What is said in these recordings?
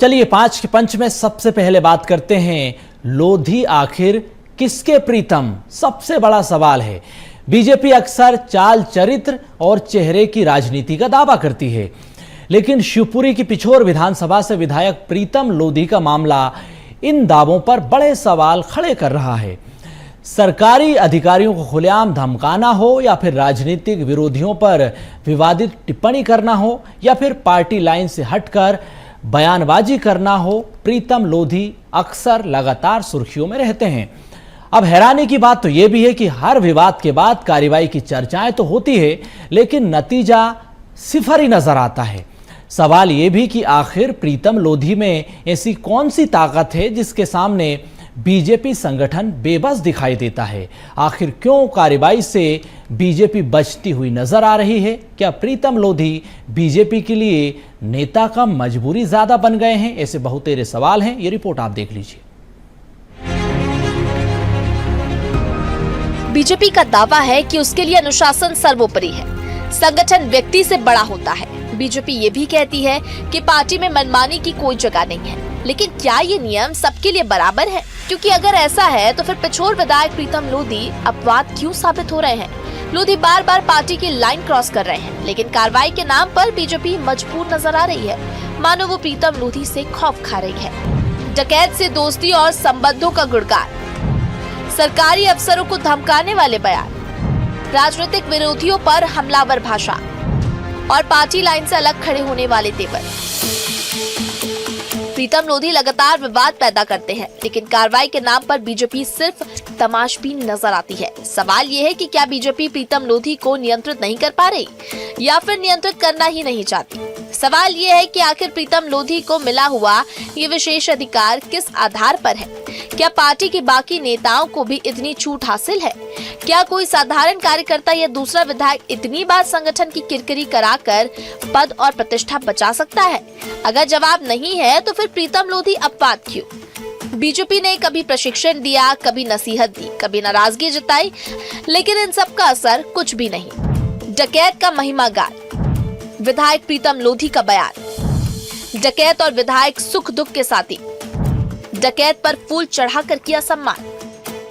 चलिए पांच के पंच में सबसे पहले बात करते हैं लोधी आखिर किसके प्रीतम। सबसे बड़ा सवाल है। बीजेपी अक्सर चाल चरित्र और चेहरे की राजनीति का दावा करती है, लेकिन शिवपुरी की पिछोर विधानसभा से विधायक प्रीतम लोधी का मामला इन दावों पर बड़े सवाल खड़े कर रहा है। सरकारी अधिकारियों को खुलेआम धमकाना हो या फिर राजनीतिक विरोधियों पर विवादित टिप्पणी करना हो या फिर पार्टी लाइन से हटकर बयानबाजी करना हो, प्रीतम लोधी अक्सर लगातार सुर्खियों में रहते हैं। अब हैरानी की बात तो यह भी है कि हर विवाद के बाद कार्रवाई की चर्चाएं तो होती है, लेकिन नतीजा सिफर ही नजर आता है। सवाल यह भी कि आखिर प्रीतम लोधी में ऐसी कौन सी ताकत है जिसके सामने बीजेपी संगठन बेबस दिखाई देता है। आखिर क्यों कार्रवाई से बीजेपी बचती हुई नजर आ रही है? क्या प्रीतम लोधी बीजेपी के लिए नेता का मजबूरी ज्यादा बन गए हैं? ऐसे बहुतेरे सवाल हैं। ये रिपोर्ट आप देख लीजिए। बीजेपी का दावा है कि उसके लिए अनुशासन सर्वोपरि है, संगठन व्यक्ति से बड़ा होता है। बीजेपी ये भी कहती है कि पार्टी में मनमानी की कोई जगह नहीं है, लेकिन क्या ये नियम सबके लिए बराबर है? क्योंकि अगर ऐसा है तो फिर पिछोर विधायक प्रीतम लोधी अपवाद क्यों साबित हो रहे हैं? लोधी बार बार पार्टी की लाइन क्रॉस कर रहे हैं, लेकिन कार्रवाई के नाम पर बीजेपी मजबूर नजर आ रही है, मानो वो प्रीतम लोधी से खौफ खा रही है। डकैत से दोस्ती और संबंधों का गुणगान, सरकारी अफसरों को धमकाने वाले बयान, राजनीतिक विरोधियों पर हमलावर भाषा और पार्टी लाइन से अलग खड़े होने वाले तेवर। प्रीतम लोधी लगातार विवाद पैदा करते हैं, लेकिन कार्रवाई के नाम पर बीजेपी सिर्फ तमाशबीन नजर आती है। सवाल ये है कि क्या बीजेपी प्रीतम लोधी को नियंत्रित नहीं कर पा रही या फिर नियंत्रित करना ही नहीं चाहती? सवाल ये है कि आखिर प्रीतम लोधी को मिला हुआ ये विशेष अधिकार किस आधार पर है? क्या पार्टी के बाकी नेताओं को भी इतनी छूट हासिल है? क्या कोई साधारण कार्यकर्ता या दूसरा विधायक इतनी बार संगठन की किरकिरी कराकर पद और प्रतिष्ठा बचा सकता है? अगर जवाब नहीं है तो फिर प्रीतम लोधी अपवाद क्यों? बीजेपी ने कभी प्रशिक्षण दिया, कभी नसीहत दी, कभी नाराजगी जताई, लेकिन इन सब का असर कुछ भी नहीं। डकैत का महिमा गान, विधायक प्रीतम लोधी का बयान। डकैत और विधायक सुख दुख के साथी, डकैत पर फूल चढ़ाकर किया सम्मान।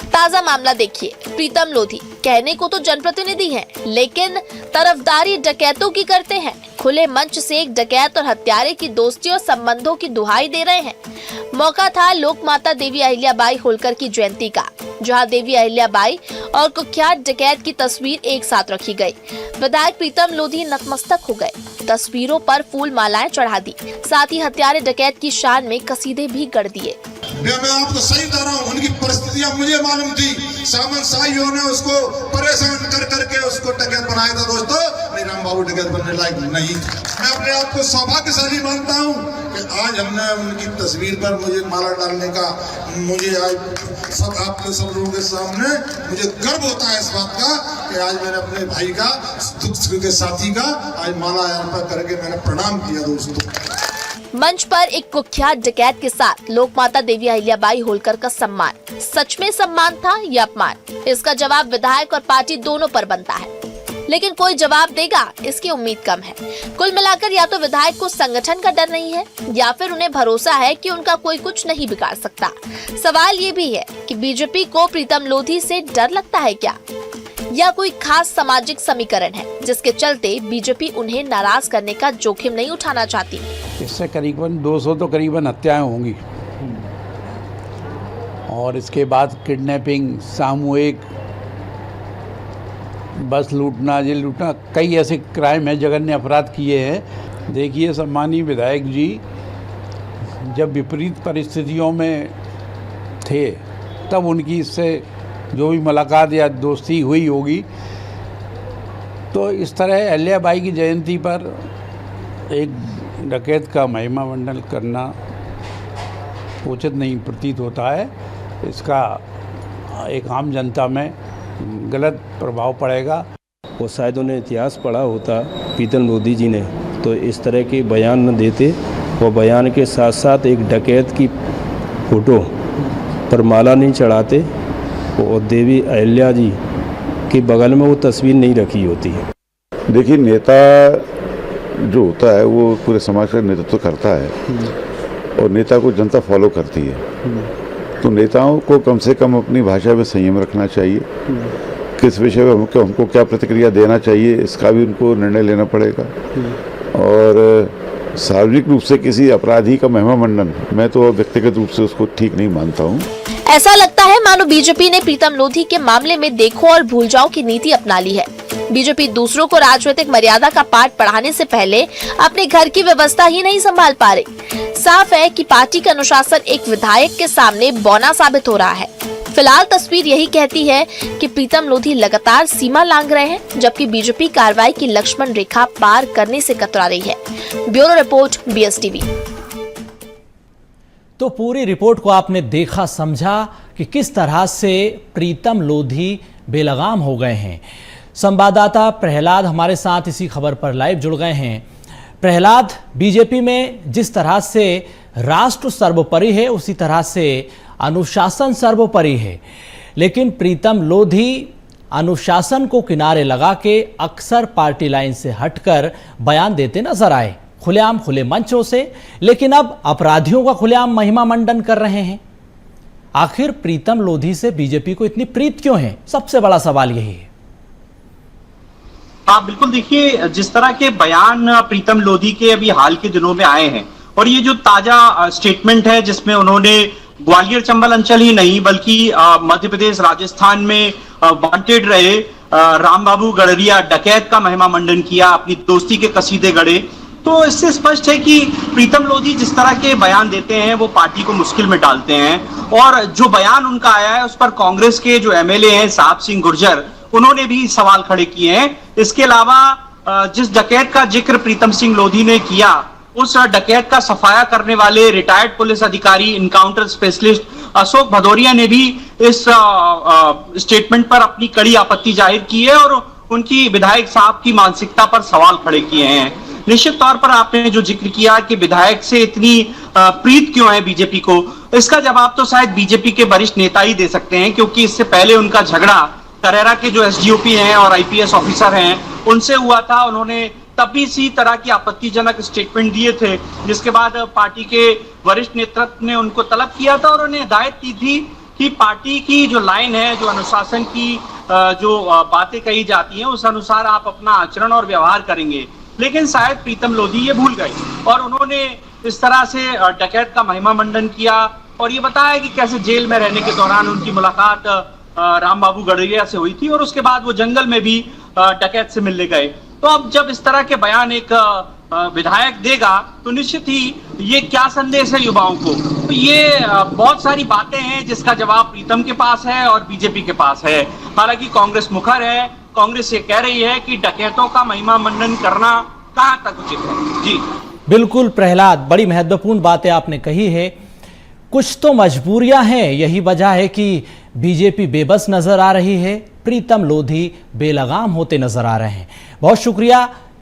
ताजा मामला देखिए। प्रीतम लोधी कहने को तो जनप्रतिनिधि हैं, लेकिन तरफदारी डकैतों की करते हैं। खुले मंच से एक डकैत और हत्यारे की दोस्ती और संबंधों की दुहाई दे रहे हैं। मौका था लोक माता देवी अहिल्याबाई होलकर की जयंती का, जहां देवी अहिल्याबाई और कुख्यात डकैत की तस्वीर एक साथ रखी गई। विधायक प्रीतम लोधी नतमस्तक हो गए, तस्वीरों पर फूल मालाएं चढ़ा दी, साथ ही हत्यारे डकैत की शान में कसीदे भी गढ़ दिए। मैं आपको सही बता रहा हूँ, उनकी परिस्थितियां मुझे मालूम थी। सामन शाहियों ने उसको परेशान कर करके उसको डकैत बनाया था। दोस्तों, नहीं, राम बाबू डकैत बनने लायक नहीं। मैं अपने आप को सौभाग्यशाली मानता हूँ कि आज हमने उनकी तस्वीर पर मुझे माला डालने का, मुझे आज सब लोगों के सामने मुझे गर्व होता है इस बात का कि आज मैंने अपने भाई का, दुख सुख के साथी का आज माला अर्पण करके मैंने प्रणाम किया। दोस्तों, मंच पर एक कुख्यात डकैत के साथ लोक माता देवी अहिल्याबाई होलकर का सम्मान, सच में सम्मान था या अपमान? इसका जवाब विधायक और पार्टी दोनों पर बनता है, लेकिन कोई जवाब देगा इसकी उम्मीद कम है। कुल मिलाकर या तो विधायक को संगठन का डर नहीं है या फिर उन्हें भरोसा है कि उनका कोई कुछ नहीं बिगाड़ सकता। सवाल ये भी है कि बीजेपी को प्रीतम लोधी से डर लगता है क्या, या कोई खास सामाजिक समीकरण है जिसके चलते बीजेपी उन्हें नाराज करने का जोखिम नहीं उठाना चाहती? इससे करीबन 200 तो करीबन हत्याएं होंगी, और इसके बाद किडनैपिंग, सामूहिक बस लूटना, जेल लूटना, कई ऐसे क्राइम है, जघन्य अपराध किए हैं। देखिए, सम्मानीय विधायक जी जब विपरीत परिस्थितियों में थे तब उनकी इससे जो भी मुलाकात या दोस्ती हुई होगी, तो इस तरह अहिल्याबाई की जयंती पर एक डकैत का महिमा मंडल करना उचित नहीं प्रतीत होता है। इसका एक आम जनता में गलत प्रभाव पड़ेगा। वो शायद उन्हें इतिहास पढ़ा होता प्रीतम लोधी जी ने, तो इस तरह के बयान न देते। वो बयान के साथ साथ एक डकैत की फोटो पर माला नहीं चढ़ाते और देवी अहिल्या जी के बगल में वो तस्वीर नहीं रखी होती। देखिए, नेता जो होता है वो पूरे समाज का नेतृत्व करता है, और नेता को जनता फॉलो करती है, तो नेताओं को कम से कम अपनी भाषा में संयम रखना चाहिए। किस विषय में हमको क्या प्रतिक्रिया देना चाहिए, इसका भी उनको निर्णय लेना पड़ेगा। और सार्वजनिक रूप से किसी अपराधी का महिमा मंडन, मैं तो व्यक्तिगत रूप से उसको ठीक नहीं मानता हूँ। ऐसा लगता है मानो बीजेपी ने प्रीतम लोधी के मामले में देखो और भूल जाओ की नीति अपना ली है। बीजेपी दूसरों को राजनीतिक मर्यादा का पाठ पढ़ाने से पहले अपने घर की व्यवस्था ही नहीं संभाल पा रही। साफ है कि पार्टी का अनुशासन एक विधायक के सामने बौना साबित हो रहा है। फिलहाल तस्वीर यही कहती है कि प्रीतम लोधी लगातार सीमा लांघ रहे हैं, जबकि बीजेपी कार्रवाई की लक्ष्मण रेखा पार करने से कतरा रही है। Bureau report, BSTV। तो पूरी रिपोर्ट को आपने देखा, समझा कि किस तरह से प्रीतम लोधी बेलगाम हो गए हैं। संवाददाता प्रहलाद हमारे साथ इसी खबर पर लाइव जुड़ गए हैं। प्रहलाद, बीजेपी में जिस तरह से राष्ट्र सर्वोपरि है, उसी तरह से अनुशासन सर्वोपरि है, लेकिन प्रीतम लोधी अनुशासन को किनारे लगा के अक्सर पार्टी लाइन से हटकर बयान देते नजर आए, खुलेआम खुले मंचों से, लेकिन अब अपराधियों का खुलेआम महिमा मंडन कर रहे हैं। आखिर प्रीतम लोधी से बीजेपी को इतनी प्रीत क्यों है? सबसे बड़ा सवाल यही है। हाँ बिल्कुल, देखिए जिस तरह के बयान प्रीतम लोधी के अभी हाल के दिनों में आए हैं, और ये जो ताजा स्टेटमेंट है जिसमें उन्होंने ग्वालियर चंबल अंचल ही नहीं बल्कि मध्य प्रदेश राजस्थान में वांटेड रहे रामबाबू गडरिया डकैत का महिमा मंडन किया, अपनी दोस्ती के कसीदे गढ़े, तो इससे स्पष्ट है कि प्रीतम लोधी जिस तरह के बयान देते हैं वो पार्टी को मुश्किल में डालते हैं। और जो बयान उनका आया है उस पर कांग्रेस के जो MLA हैं साहब सिंह गुर्जर, उन्होंने भी सवाल खड़े किए हैं। इसके अलावा जिस डकैत का जिक्र प्रीतम सिंह लोधी ने किया, उस डकैत का सफाया करने वाले रिटायर्ड पुलिस अधिकारी इनकाउंटर स्पेशलिस्ट अशोक भदौरिया ने भी इस स्टेटमेंट पर अपनी कड़ी आपत्ति जाहिर की है और उनकी विधायक साहब की मानसिकता पर सवाल खड़े किए हैं। निश्चित तौर पर आपने जो जिक्र किया कि विधायक से इतनी प्रीत क्यों है बीजेपी को, इसका जवाब तो शायद बीजेपी के वरिष्ठ नेता ही दे सकते हैं, क्योंकि इससे पहले उनका झगड़ा करेरा के जो SDOP हैं और IPS ऑफिसर हैं उनसे हुआ था। उन्होंने तभी इसी तरह की आपत्तिजनक स्टेटमेंट दिए थे, जिसके बाद पार्टी के वरिष्ठ नेतृत्व ने उनको तलब किया था और उन्हें हिदायत की थी कि पार्टी की जो लाइन है, जो अनुशासन की जो बातें कही जाती हैं, उस अनुसार आप अपना आचरण और व्यवहार करेंगे। लेकिन शायद प्रीतम लोधी ये भूल गए और उन्होंने इस तरह से डकैत का महिमा मंडन किया और ये बताया कि कैसे जेल में रहने के दौरान उनकी मुलाकात रामबाबू गडरिया से हुई थी और उसके बाद वो जंगल में भी डकैत से मिलने गए। तो अब जब इस तरह के बयान एक विधायक देगा तो निश्चित ही ये क्या संदेश है युवाओं को। तो ये बहुत सारी बातें हैं जिसका जवाब प्रीतम के पास है और बीजेपी के पास है। हालांकि कांग्रेस मुखर है, कांग्रेस ये कह रही है कि डकैतों का महिमा मंडन करना कहां तक उचित है। जी बिल्कुल प्रहलाद, बड़ी महत्वपूर्ण बातें आपने कही है। कुछ तो मजबूरियां हैं, यही वजह है कि बीजेपी बेबस नजर आ रही है, प्रीतम लोधी बेलगाम होते नजर आ रहे हैं। बहुत शुक्रिया